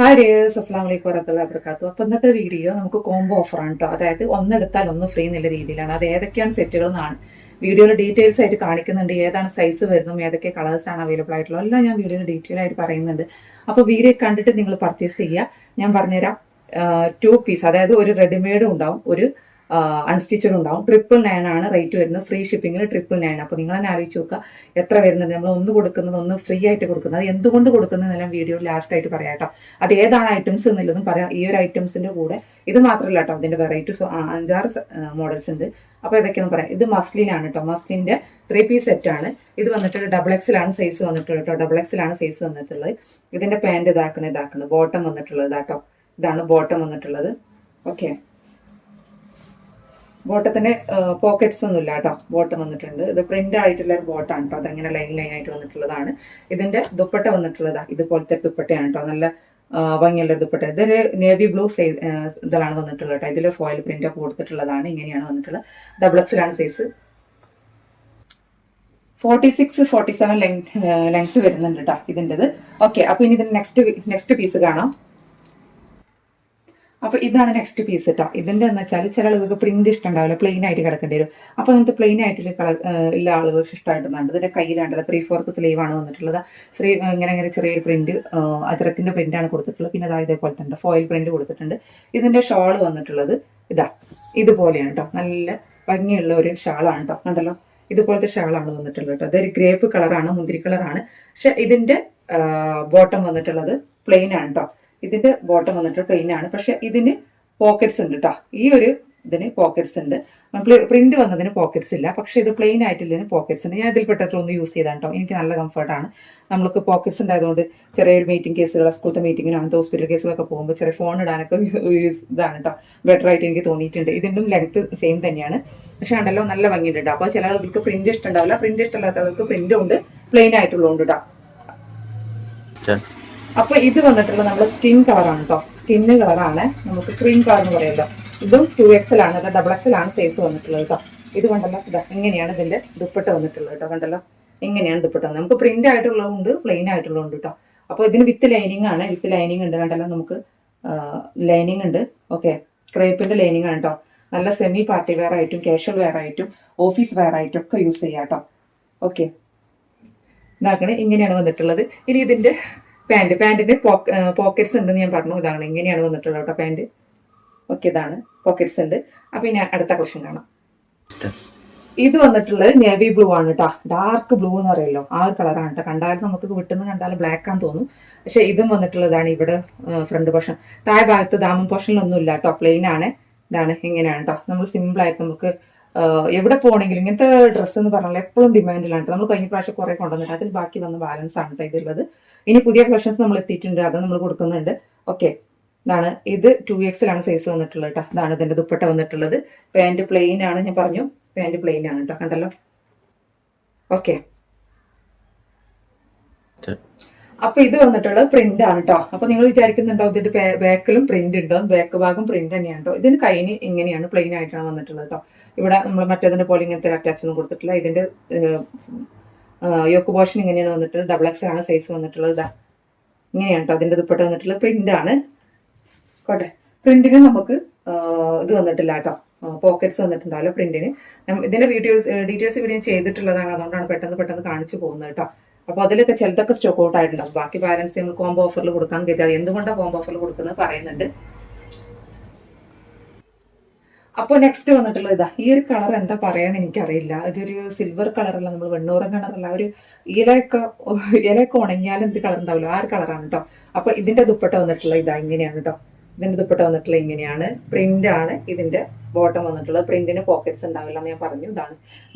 Hi dears, അസ്സാം വലൈക്കും വറഹ്മത്തുള്ളാഹി വബറകാതുഹു. അപ്പോൾ ഇന്നത്തെ വീഡിയോ നമുക്ക് കോംബോ ഓഫറാണ് കേട്ടോ. അതായത് ഒന്നെടുത്താൽ ഒന്ന് ഫ്രീ എന്നുള്ള രീതിയിലാണ്. അത് ഏതൊക്കെയാണ് സെറ്റുകൾ എന്നാണ് വീഡിയോയിൽ ഡീറ്റെയിൽസ് ആയിട്ട് കാണിക്കുന്നുണ്ട്. ഏതാണ് സൈസ് വരുന്നതും ഏതൊക്കെ കളേഴ്സ് ആണ് അവൈലബിൾ ആയിട്ടുള്ളത് എല്ലാം ഞാൻ വീഡിയോയിൽ ഡീറ്റെയിൽ ആയിട്ട് പറയുന്നുണ്ട്. അപ്പോൾ വീഡിയോ കണ്ടിട്ട് നിങ്ങൾ പർച്ചേസ് ചെയ്യുക. ഞാൻ പറഞ്ഞുതരാം. 2 പീസ്, അതായത് ഒരു റെഡിമെയ്ഡും ഉണ്ടാവും, ഒരു അൺസ്റ്റിച്ചഡ് ഉണ്ടാവും. 999 ആണ് റേറ്റ് വരുന്നത്. ഫ്രീ ഷിപ്പിങ്ങിൽ 999. അപ്പോൾ നിങ്ങൾ തന്നെ ആലോചിച്ച് നോക്കുക എത്ര വരുന്നത്. നമ്മൾ ഒന്ന് കൊടുക്കുന്നത് ഒന്ന് ഫ്രീ ആയിട്ട് കൊടുക്കുന്നത്. അത് എന്തുകൊണ്ട് കൊടുക്കുന്നതെന്നെല്ലാം വീഡിയോ ലാസ്റ്റ് ആയിട്ട് പറയാം കേട്ടോ. അത് ഏതാണ് ഐറ്റംസ് എന്നുള്ളതും പറയാം. ഈ ഒരു ഐറ്റംസിന്റെ കൂടെ ഇത് മാത്രമല്ല കേട്ടോ, അതിന്റെ വെറൈറ്റീസ് 5-6 മോഡൽസ് ഉണ്ട്. അപ്പോൾ ഇതൊക്കെയൊന്നും പറയാം. ഇത് മസ്ലിനാണ് കേട്ടോ. മസ്ലിന്റെ 3 പീസ് സെറ്റ് ആണ്. ഇത് വന്നിട്ട് XXL ആണ് സൈസ് വന്നിട്ടുള്ളത് കേട്ടോ. XXL ആണ് സൈസ് വന്നിട്ടുള്ളത്. ഇതിന്റെ പാന്റ് ഇതാക്കണം ബോട്ടം വന്നിട്ടുള്ളത് കേട്ടോ. ഇതാണ് ബോട്ടം വന്നിട്ടുള്ളത്. ഓക്കെ, ബോട്ടത്തിന് പോക്കറ്റ്സ് ഒന്നും ഇല്ല കേട്ടോ. ബോട്ടം വന്നിട്ടുണ്ട്. ഇത് പ്രിന്റ് ആയിട്ടുള്ള ഒരു ബോട്ടാണ് കേട്ടോ. അതങ്ങനെ ലൈൻ ആയിട്ട് വന്നിട്ടുള്ളതാണ്. ഇതിന്റെ ദുപ്പട്ട വന്നിട്ടുള്ളതാ ഇതുപോലത്തെ ദുപ്പട്ടയാണ് കേട്ടോ. നല്ല ഭംഗിയുള്ള ദുപ്പട്ട. ഇതൊരു നേവി ബ്ലൂ ഇതിലാണ് വന്നിട്ടുള്ളത് കേട്ടോ. ഇതിൽ ഫോയിൽ പ്രിന്റ് ഒക്കെ കൊടുത്തിട്ടുള്ളതാണ്. ഇങ്ങനെയാണ് വന്നിട്ടുള്ളത്. XXL ആണ് സൈസ്. 46-47 ലെങ്ത് വരുന്നുണ്ട് കേട്ടോ ഇതിൻ്റെത്. ഓക്കെ, അപ്പൊ ഇനി ഇതിന്റെ നെക്സ്റ്റ് പീസ് കാണാം. അപ്പൊ ഇതാണ് നെക്സ്റ്റ് പീസ് കേട്ടോ. ഇതിന്റെ എന്ന് വെച്ചാൽ ചില ആളുകൾക്ക് പ്രിന്റ് ഇഷ്ടമുണ്ടാവില്ല, പ്ലെയിൻ ആയിട്ട് കിടക്കേണ്ടി വരും. അപ്പൊ അങ്ങനത്തെ പ്ലെയിൻ ആയിട്ട് കളർ ഉള്ള ആളുകൾക്ക് ഇഷ്ടമായിട്ടുന്നുണ്ട്. ഇതിന്റെ കയ്യിലാണ്ടല്ലോ 3/4 സ്ലീവ് ആണ് വന്നിട്ടുള്ളത്. ഇങ്ങനെ ചെറിയൊരു പ്രിന്റ്, അജറക്കിന്റെ പ്രിന്റ് ആണ് കൊടുത്തിട്ടുള്ളത്. പിന്നെ അതായത് ഇതേപോലെ തന്നെ ഫോയിൽ പ്രിന്റ് കൊടുത്തിട്ടുണ്ട്. ഇതിന്റെ ഷാള് വന്നിട്ടുള്ളത് ഇതുപോലെയാണ് കേട്ടോ. നല്ല ഭംഗിയുള്ള ഒരു ഷാളാണ് കേട്ടോ. കണ്ടല്ലോ, ഇതുപോലത്തെ ഷാളാണ് വന്നിട്ടുള്ളത് കേട്ടോ. അതൊരു ഗ്രേപ്പ് കളറാണ്, മുന്തിരി കളറാണ്. പക്ഷെ ഇതിന്റെ ബോട്ടം വന്നിട്ടുള്ളത് പ്ലെയിൻ ആണ് കേട്ടോ. ഇതിന്റെ ബോട്ടം വന്നിട്ട് പ്ലെയിൻ ആണ്. പക്ഷെ ഇതിന് പോക്കറ്റ്സ് ഉണ്ട് കേട്ടോ. ഈ ഒരു ഇതിന് പോക്കറ്റ്സ് ഉണ്ട്. പ്രിന്റ് വന്നതിന് പോക്കറ്റ്സ് ഇല്ല. പക്ഷെ ഇത് പ്ലെയിൻ ആയിട്ടുള്ളതിന് പോക്കറ്റ്സ് ഉണ്ട്. ഞാൻ ഇതിൽപ്പെട്ടൊന്ന് യൂസ് ചെയ്താണ് കേട്ടോ. എനിക്ക് നല്ല കംഫർട്ടാണ്. നമുക്ക് പോക്കറ്റ്സ് ഉണ്ടായതുകൊണ്ട് ചെറിയൊരു മീറ്റിംഗ് കേസുകൾ, സ്കൂളത്തെ മീറ്റിങ്ങിനോ അങ്ങനത്തെ ഹോസ്പിറ്റൽ കേസുകളൊക്കെ പോകുമ്പോൾ ചെറിയ ഫോൺ ഇടാനൊക്കെ ഇതാണ് കേട്ടോ. ബെറ്റർ ആയിട്ട് എനിക്ക് തോന്നിയിട്ടുണ്ട്. ഇതിൻ്റെ ലെങ്ത് സെയിം തന്നെയാണ്. പക്ഷെ ഉണ്ടല്ലോ നല്ല ഭംഗിയുണ്ട് കേട്ടോ. അപ്പോൾ ചില ആളുകൾക്ക് പ്രിന്റ് ഇഷ്ടമുണ്ടാവില്ല. പ്രിന്റ് ഇഷ്ടമില്ലാത്തവർക്ക് പ്രിന്റും ഉണ്ട്, പ്ലെയിൻ ആയിട്ടുള്ളതുകൊണ്ട് കേട്ടോ. അപ്പൊ ഇത് വന്നിട്ടുള്ള നമ്മുടെ സ്കിൻ കളറാണ് കേട്ടോ. സ്കിന്ന് കളറാണ്. നമുക്ക് ക്രീം കളർ എന്ന് പറയുമല്ലോ. ഇതും 2XL ആണ്. അത് XXL ആണ് സൈസ് വന്നിട്ടുള്ളത് കേട്ടോ. ഇത് കണ്ടല്ലോ, ഇങ്ങനെയാണ് ഇതിന്റെ ദുപ്പട്ട വന്നിട്ടുള്ളത് കേട്ടോ. കണ്ടല്ലോ, ഇങ്ങനെയാണ് ദുപ്പട്ട. നമുക്ക് പ്രിന്റ് ആയിട്ടുള്ളതുണ്ട്, പ്ലെയിൻ ആയിട്ടുള്ളതുണ്ട് കേട്ടോ. അപ്പോൾ ഇതിന് വിത്ത് ലൈനിങ് ആണ്. വിത്ത് ലൈനിങ് ഉണ്ട്. കണ്ടല്ലോ, നമുക്ക് ലൈനിങ് ഉണ്ട്. ഓക്കെ, ക്രേപ്പിന്റെ ലൈനിങ് ആണ് കേട്ടോ. നല്ല സെമി പാർട്ടി വെയർ ആയിട്ടും കാഷ്വൽ വെയർ ആയിട്ടും ഓഫീസ് വെയർ ആയിട്ടും ഒക്കെ യൂസ് ചെയ്യാം കേട്ടോ. ഓക്കെ, ഇതാക്കണേ, ഇങ്ങനെയാണ് വന്നിട്ടുള്ളത്. ഇനി ഇതിന്റെ പാന്റിന്റെ പോക്കറ്റ്സ് ഉണ്ടെന്ന് ഞാൻ പറഞ്ഞു. ഇതാണ്, ഇങ്ങനെയാണ് വന്നിട്ടുള്ളത് കേട്ടോ പാന്റ്. ഓക്കെ, ഇതാണ് പോക്കറ്റ്സ് ഉണ്ട്. അപ്പൊ ഇനി അടുത്ത ക്വസ്റ്റ്യൻ കാണാം. ഇത് വന്നിട്ടുള്ളത് നേവി ബ്ലൂ ആണ് കേട്ടോ. ഡാർക്ക് ബ്ലൂ എന്ന് പറയുമല്ലോ, ആ ഒരു കളറാണ് കേട്ടോ. കണ്ടാലും നമുക്ക് വിട്ടുന്ന് കണ്ടാൽ ബ്ലാക്ക് ആണെന്ന് തോന്നും. പക്ഷെ ഇതും വന്നിട്ടുള്ളതാണ്. ഇവിടെ ഫ്രണ്ട് പോർഷൻ, താഴെ ഭാഗത്ത് ദാമൻ പോർഷനിലൊന്നും ഇല്ല കേട്ടോ. പ്ലെയിൻ ആണ്. ഇതാണ്, ഇങ്ങനെയാണ് കേട്ടോ. നമ്മൾ സിമ്പിൾ ആയിട്ട് നമുക്ക് എവിടെ പോകണമെങ്കിലും ഇങ്ങനത്തെ ഡ്രസ്സ് എന്ന് പറഞ്ഞാൽ എപ്പോഴും ഡിമാൻഡിലാണ്. നമ്മൾ കഴിഞ്ഞ പ്രാവശ്യം കുറെ കൊണ്ടുവന്നിട്ട് അതിൽ ബാക്കി വന്ന ബാലൻസ് ആണ് കേട്ടോ ഇതുള്ളത്. ഇനി പുതിയ കളക്ഷൻസ് നമ്മൾ എത്തിയിട്ടുണ്ട്, അത് നമ്മൾ കൊടുക്കുന്നുണ്ട്. ഓക്കെ, ഇതാണ്. ഇത് 2XL ആണ് സൈസ് വന്നിട്ടുള്ളത് കേട്ടോ. ഇതാണ് ഇതിന്റെ ദുപ്പട്ട വന്നിട്ടുള്ളത്. പാന്റ് പ്ലെയിൻ ആണ്, ഞാൻ പറഞ്ഞു. പാന്റ് പ്ലെയിൻ ആണ് കേട്ടോ. കണ്ടല്ലോ. ഓക്കെ, അപ്പൊ ഇത് വന്നിട്ടുള്ളത് പ്രിന്റ് ആണ് കേട്ടോ. അപ്പൊ നിങ്ങൾ വിചാരിക്കുന്നുണ്ടോ ഇതിന്റെ ബാക്കിലും പ്രിന്റ് ഉണ്ടോ? ബാക്ക് ഭാഗം പ്രിന്റ് തന്നെയാണ് കേട്ടോ. ഇതിന് കൈന് ഇങ്ങനെയാണ്, പ്ലെയിൻ ആയിട്ടാണ് വന്നിട്ടുള്ളത് കേട്ടോ. ഇവിടെ നമ്മൾ മറ്റേതിന്റെ പോലെ ഇങ്ങനത്തെ അറ്റാച്ച് ഒന്നും കൊടുത്തിട്ടില്ല. ഇതിന്റെ യോക്ക് പോർഷൻ ഇങ്ങനെയാണ് വന്നിട്ടുള്ളത്. XXL ആണ് സൈസ് വന്നിട്ടുള്ളത്. ഇതാ, ഇങ്ങനെയാണ് കേട്ടോ അതിന്റെ ദുപ്പട്ട വന്നിട്ടുള്ളത്. പ്രിന്റ് ആണ് കോട്ടെ. പ്രിന്റിന് നമുക്ക് ഇത് വന്നിട്ടില്ല കേട്ടോ, പോക്കറ്റ്സ് വന്നിട്ടുണ്ടാവില്ല പ്രിന്റിന്. ഇതിന്റെ ഡീറ്റെയിൽസ് വീഡിയോ ചെയ്തിട്ടുള്ളതാണ്. അതുകൊണ്ടാണ് പെട്ടെന്ന് കാണിച്ചു പോകുന്നത് കേട്ടോ. അപ്പോൾ അതിലൊക്കെ ചിലതൊക്കെ സ്റ്റോക്ക് ഔട്ട് ആയിട്ടുണ്ടാവും. ബാക്കി ബാലൻസ് നമ്മൾ കോംബോ ഓഫറിൽ കൊടുക്കാൻ കരുതി. എന്തുകൊണ്ടാണ് കോംബോ ഓഫറിൽ കൊടുക്കുന്നത് പറയുന്നുണ്ട്. അപ്പോൾ നെക്സ്റ്റ് വന്നിട്ടുള്ളത് ഇതാ. ഈ ഒരു കളർ എന്താ പറയാന്ന് എനിക്കറിയില്ല. ഇതൊരു സിൽവർ കളറല്ല, നമ്മൾ വെണ്ണൂറൻ കളറല്ല, ഒരു ഇലയൊക്കെ ഉണങ്ങിയാലും എന്ത് കളർ ഉണ്ടാവില്ല, ആ ഒരു കളറാണ് കേട്ടോ. അപ്പൊ ഇതിന്റെ ദുപ്പട്ട വന്നിട്ടുള്ളത് ഇതാ, ഇങ്ങനെയാണ് കേട്ടോ. ഇതിന്റെ ദുപ്പട്ട വന്നിട്ടുള്ളത് ഇങ്ങനെയാണ്. പ്രിന്റ് ആണ് ഇതിന്റെ ബോട്ടം വന്നിട്ടുള്ളത്. പ്രിന്റിന് പോക്കറ്റ്സ് ഉണ്ടാവില്ല എന്ന് ഞാൻ പറഞ്ഞു. ഇതാണ്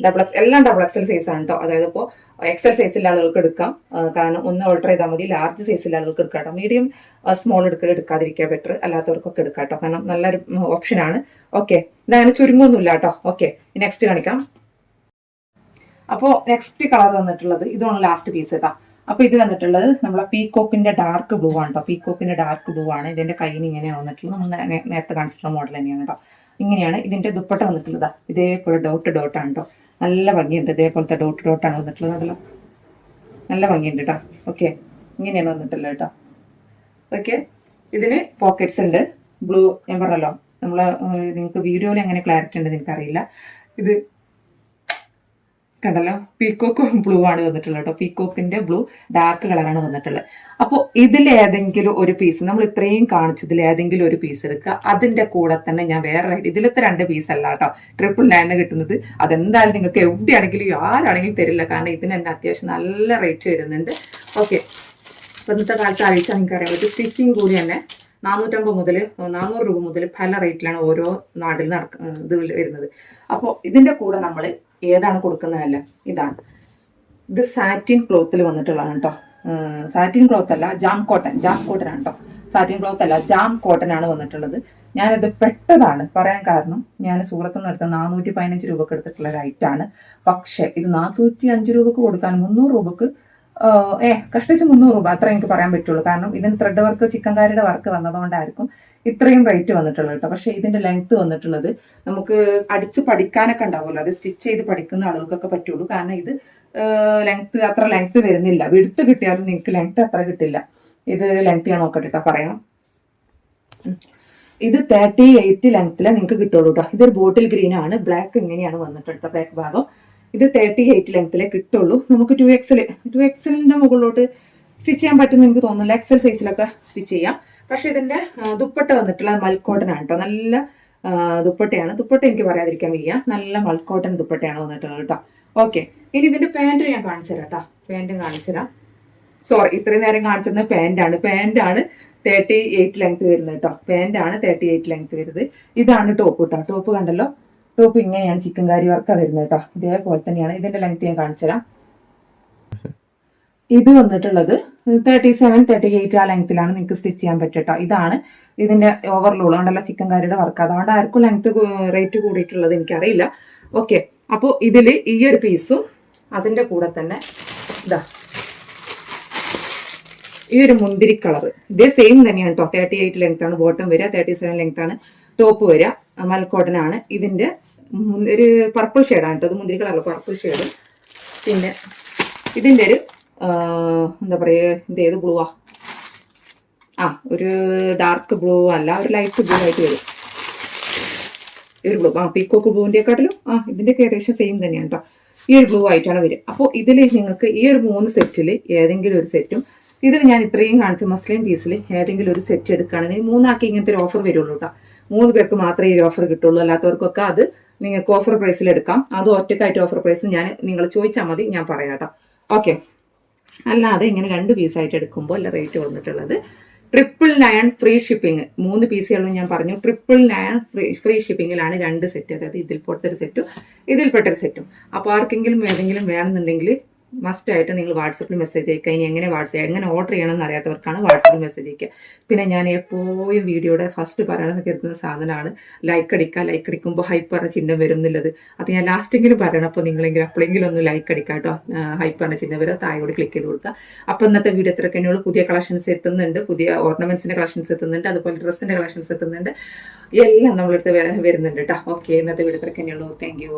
എല്ലാം XXL സൈസ് ആണ് കേട്ടോ. അതായത് ഇപ്പോൾ XL സൈസിലെ ആളുകൾക്ക് എടുക്കാം, കാരണം ഒന്ന് ഓൾട്ടർ ചെയ്താൽ മതി. ലാർജ് സൈസിലെ ആളുകൾക്ക് എടുക്കാം കേട്ടോ. മീഡിയം സ്മോൾ എടുക്കാതിരിക്കുക ബെറ്റർ. അല്ലാത്തവർക്കൊക്കെ എടുക്കാം കേട്ടോ, കാരണം നല്ലൊരു ഓപ്ഷനാണ്. ഓക്കെ, ഇതങ്ങനെ ചുരുങ്ങൊന്നുമില്ല കേട്ടോ. ഓക്കെ, നെക്സ്റ്റ് കാണിക്കാം. അപ്പോൾ നെക്സ്റ്റ് കളർ വന്നിട്ടുള്ളത് ഇതാണ് ലാസ്റ്റ് പീസ് കേട്ടോ. അപ്പൊ ഇത് വന്നിട്ടുള്ളത് നമ്മളെ പീകോക്കിന്റെ ഡാർക്ക് ബ്ലൂ ആണ് കേട്ടോ. പീകോക്കിന്റെ ഡാർക്ക് ബ്ലൂ ആണ്. ഇതിന്റെ കയ്യിൽ ഇങ്ങനെയാണ് വന്നിട്ടുള്ളത്. നമ്മൾ നേരത്തെ കാണിച്ചിട്ടുള്ള മോഡൽ തന്നെയാണ് കേട്ടോ. ഇങ്ങനെയാണ് ഇതിന്റെ ദുപ്പട്ട വന്നിട്ടുള്ളത്. ഇതേപോലെ ഡോട്ട് ആണ് കേട്ടോ. നല്ല ഭംഗിയുണ്ട്. ഇതേപോലത്തെ ഡോട്ടാണ് വന്നിട്ടുള്ളത്. അതല്ലോ നല്ല ഭംഗിയുണ്ട് കേട്ടോ. ഓക്കെ, ഇങ്ങനെയാണ് വന്നിട്ടുള്ളത് കേട്ടോ. ഓക്കെ, ഇതിന് പോക്കറ്റ്സ് ഉണ്ട്. ബ്ലൂ ഞാൻ പറഞ്ഞല്ലോ, നമ്മളെ നിങ്ങൾക്ക് വീഡിയോയിൽ എങ്ങനെ ക്ലാരിറ്റി ഉണ്ട് എനിക്കറിയില്ല. ഇത് കണ്ടല്ലോ, പീക്കോക്ക് ബ്ലൂ ആണ് വന്നിട്ടുള്ളത് കേട്ടോ. പീക്കോക്കിന്റെ ബ്ലൂ ഡാർക്ക് കളറാണ് വന്നിട്ടുള്ളത്. അപ്പോൾ ഇതിൽ ഏതെങ്കിലും ഒരു പീസ്, നമ്മൾ ഇത്രയും കാണിച്ചതിൽ ഏതെങ്കിലും ഒരു പീസ് എടുക്കുക. അതിന്റെ കൂടെ തന്നെ ഞാൻ വേറെ ഇതിലത്തെ 2 പീസ് അല്ല കേട്ടോ 999 കിട്ടുന്നത്. അതെന്തായാലും നിങ്ങൾക്ക് എവിടെയാണെങ്കിലും ആരാണെങ്കിലും തരില്ല, കാരണം ഇതിന് തന്നെ അത്യാവശ്യം നല്ല റേറ്റ് വരുന്നുണ്ട്. ഓക്കെ, അപ്പോൾ ഇന്നത്തെ കാലത്ത് അഴിച്ചാൽ നിങ്ങൾക്ക് അറിയാൻ പറ്റും. സ്റ്റിച്ചിങ് കൂടി തന്നെ 450 മുതൽ 400 രൂപ മുതൽ പല റേറ്റിലാണ് ഓരോ നാട്ടിൽ ഇത് വരുന്നത്. അപ്പോൾ ഇതിന്റെ കൂടെ നമ്മൾ ഏതാണ് കൊടുക്കുന്നതല്ല, ഇതാണ്. ഇത് സാറ്റിൻ ക്ലോത്തിൽ വന്നിട്ടുള്ളതാണ് കേട്ടോ. സാറ്റിൻ ക്ലോത്ത് അല്ല, ജാം കോട്ടൺ ആണ് കേട്ടോ. സാറ്റിൻ ക്ലോത്ത് അല്ല, ജാം കോട്ടൺ ആണ് വന്നിട്ടുള്ളത്. ഞാനിത് പെട്ടതാണ് പറയാൻ കാരണം, ഞാൻ സൂറത്ത് നിന്ന് എടുത്ത 415 രൂപക്ക് എടുത്തിട്ടുള്ള ഒരു ഐറ്റാണ്. പക്ഷെ ഇത് 405 രൂപക്ക് കൊടുക്കാൻ 300 രൂപക്ക് കഷ്ടിച്ച് 300 രൂപ അത്ര എനിക്ക് പറയാൻ പറ്റുള്ളൂ. കാരണം ഇതിന് ത്രെഡ് വർക്ക്, ചിക്കൻകാരിയുടെ വർക്ക് വന്നതുകൊണ്ടായിരിക്കും ഇത്രയും റേറ്റ് വന്നിട്ടുള്ളത് കേട്ടോ. പക്ഷെ ഇതിന്റെ ലെങ്ത് വന്നിട്ടുള്ളത് നമുക്ക് അടിച്ച് പഠിക്കാനൊക്കെ ഉണ്ടാവുമല്ലോ, അത് സ്റ്റിച്ച് ചെയ്ത് പഠിക്കുന്ന ആളുകൾക്കൊക്കെ പറ്റുള്ളൂ. കാരണം ഇത് അത്ര ലെങ്ത് വരുന്നില്ല. വിടുത്ത് കിട്ടിയാലും നിങ്ങൾക്ക് ലെങ്ത് അത്ര കിട്ടില്ല. ഇത് ലെങ്ത് ഞാൻ നോക്കട്ടെ കേട്ടോ, പറയാം. ഇത് 38 ലെങ്ത്തിലെ നിങ്ങൾക്ക് കിട്ടുള്ളൂ കേട്ടോ. ഇതൊരു ബോട്ടിൽ ഗ്രീൻ ആണ്, ബ്ലാക്ക് ഇങ്ങനെയാണ് വന്നിട്ടുണ്ട് ബാക്ക് ഭാഗം. ഇത് 38 ലെങ്ത്തിലേ കിട്ടുള്ളൂ. നമുക്ക് 2XL മുകളിലോട്ട് സ്റ്റിച്ച് ചെയ്യാൻ പറ്റുമെന്ന് എനിക്ക് തോന്നുന്നില്ല. XL സൈസിലൊക്കെ സ്റ്റിച്ച് ചെയ്യാം. പക്ഷെ ഇതിന്റെ ദുപ്പട്ട വന്നിട്ടുള്ള മൽക്കോട്ടൺ ആണ് കേട്ടോ. നല്ല ദുപ്പട്ടയാണ്. ദുപ്പട്ട എനിക്ക് പറയാതിരിക്കാൻ വയ്യ, നല്ല മൽക്കോട്ടൺ ദുപ്പട്ടയാണ് വന്നിട്ടുള്ളത് കേട്ടോ. ഓക്കെ, ഇനി ഇതിന്റെ പാൻറ് ഞാൻ കാണിച്ചു തരാം കേട്ടോ. പാൻറ്റും കാണിച്ചു തരാം. സോറി, ഇത്രയും നേരം കാണിച്ചത് പാൻറ്റാണ് 38 ലെങ്ത് വരുന്നത് കേട്ടോ. പാൻറ്റാണ് 38 ലെങ്ത് വരുന്നത്. ഇതാണ് ടോപ്പ് കേട്ടോ. ടോപ്പ് കണ്ടല്ലോ, ടോപ്പ് ഇങ്ങനെയാണ് ചിക്കൻകാരി വർക്കാണ് വരുന്നത് കേട്ടോ. ഇതേപോലെ തന്നെയാണ്. ഇതിന്റെ ലെങ്ത് ഞാൻ കാണിച്ചു തരാം. ഇത് വന്നിട്ടുള്ളത് 37, 38 ആ ലെങ്ത്തിലാണ് നിങ്ങൾക്ക് സ്റ്റിച്ച് ചെയ്യാൻ പറ്റട്ടോ. ഇതാണ് ഇതിന്റെ ഓവർലോഡ് ഉണ്ടല്ലോ, ചിക്കൻകാരിയുടെ വർക്ക്. അതുകൊണ്ട് ആർക്കും ലെങ്ത് റേറ്റ് കൂടിയിട്ടുള്ളത് എനിക്കറിയില്ല. ഓക്കെ, അപ്പോൾ ഇതിൽ ഈ ഒരു പീസും അതിന്റെ കൂടെ തന്നെ ഇതാ ഈ ഒരു മുന്തിരി കളർ, ഇതേ സെയിം തന്നെയാണ് കേട്ടോ. 38 ലെങ്ത് ആണ് ബോട്ടം വരിക, 37 ലെങ്ത് ആണ് ടോപ്പ് വരിക. മൽക്കോട്ടൺ ആണ്. ഇതിന്റെ ഒരു പർപ്പിൾ ഷെയ്ഡാണ് കേട്ടോ. ഇത് മുന്തിരി കളർ പർപ്പിൾ ഷെയ്ഡ്. പിന്നെ ഇതിന്റെ ഒരു എന്താ പറയുക, ഇത് ഏത് ബ്ലൂവാ, ഒരു ഡാർക്ക് ബ്ലൂ അല്ല, ഒരു ലൈറ്റ് ബ്ലൂ ആയിട്ട് വരും. ഒരു ബ്ലൂ, പീക്കോക്ക് ബ്ലൂവിൻ്റെക്കാട്ടിലും ഇതിൻ്റെയൊക്കെ ഏകദേശം സെയിം തന്നെയാണ് കേട്ടോ. ഈ ഒരു ബ്ലൂ ആയിട്ടാണ് വരും. അപ്പോൾ ഇതിൽ നിങ്ങൾക്ക് ഈ ഒരു 3 സെറ്റിൽ ഏതെങ്കിലും ഒരു സെറ്റും, ഇതിൽ ഞാൻ ഇത്രയും കാണിച്ച മസ്ലിൻ പീസിൽ ഏതെങ്കിലും ഒരു സെറ്റ് എടുക്കുകയാണെങ്കിൽ 3 ആക്കി ഇങ്ങനത്തെ ഒരു ഓഫർ വരുള്ളൂ കേട്ടോ. 3 പേർക്ക് മാത്രമേ ഈ ഓഫർ കിട്ടുള്ളൂ. അല്ലാത്തവർക്കൊക്കെ അത് നിങ്ങൾക്ക് ഓഫർ പ്രൈസിൽ എടുക്കാം. അത് ഒറ്റക്കായിട്ട് ഓഫർ പ്രൈസ് നിങ്ങൾ ചോദിച്ചാൽ മതി, ഞാൻ പറയാം കേട്ടോ. ഓക്കെ, അല്ലാതെ ഇങ്ങനെ 2 പീസായിട്ട് എടുക്കുമ്പോൾ അല്ല റേറ്റ് വന്നിട്ടുള്ളത് 999 ഫ്രീ ഷിപ്പിംഗ്. 3 പീസുകളും ഞാൻ പറഞ്ഞു 999 ഫ്രീ ഷിപ്പിങ്ങിലാണ് 2 സെറ്റ്. അതായത് ഇതിൽപ്പെട്ടൊരു സെറ്റും ഇതിൽപ്പെട്ടൊരു സെറ്റും. അപ്പോൾ ആർക്കെങ്കിലും ഏതെങ്കിലും വേണമെന്നുണ്ടെങ്കിൽ മസ്റ്റ് ആയിട്ട് നിങ്ങൾ വാട്സപ്പിൽ മെസ്സേജ് അയക്കുക. ഇനി എങ്ങനെ ഓർഡർ ചെയ്യണമെന്ന് അറിയാത്തവർക്കാണ് വാട്സപ്പിൽ മെസ്സേജ് അയക്കുക. പിന്നെ ഞാൻ എപ്പോഴും വീഡിയോയുടെ ഫസ്റ്റ് പറയണമെന്ന് കരുതുന്ന സാധനമാണ് ലൈക്ക് അടിക്കുക. ലൈക്ക് അടിക്കുമ്പോൾ ഹൈപ്പ് പറഞ്ഞ ചിഹ്നം വരുന്നില്ലത്. അത് ഞാൻ ലാസ്റ്റെങ്കിലും പറയണം. അപ്പോൾ നിങ്ങളെങ്കിലും അപ്പോഴെങ്കിലും ഒന്ന് ലൈക്ക് അടിക്കുക കേട്ടോ. ഹൈപ്പ് പറഞ്ഞ ചിഹ്നം വരെ താഴോട് ക്ലിക്ക് ചെയ്ത് കൊടുക്കുക. അപ്പോൾ ഇന്നത്തെ വീഡിയോ എത്രയൊക്കെ തന്നെയുള്ളൂ. പുതിയ കളക്ഷൻസ് എത്തുന്നുണ്ട്, പുതിയ ഓർണമെന്റ്സിന്റെ കളക്ഷൻസ് എത്തുന്നുണ്ട്, അതുപോലെ ഡ്രസ്സിന്റെ കളക്ഷൻസ് എത്തുന്നുണ്ട്. എല്ലാം നമ്മളെടുത്ത് വരുന്നുണ്ട് കേട്ടോ. ഓക്കെ, ഇന്നത്തെ വീഡിയോ എത്രയൊക്കെ തന്നെയുള്ളൂ. Thank U.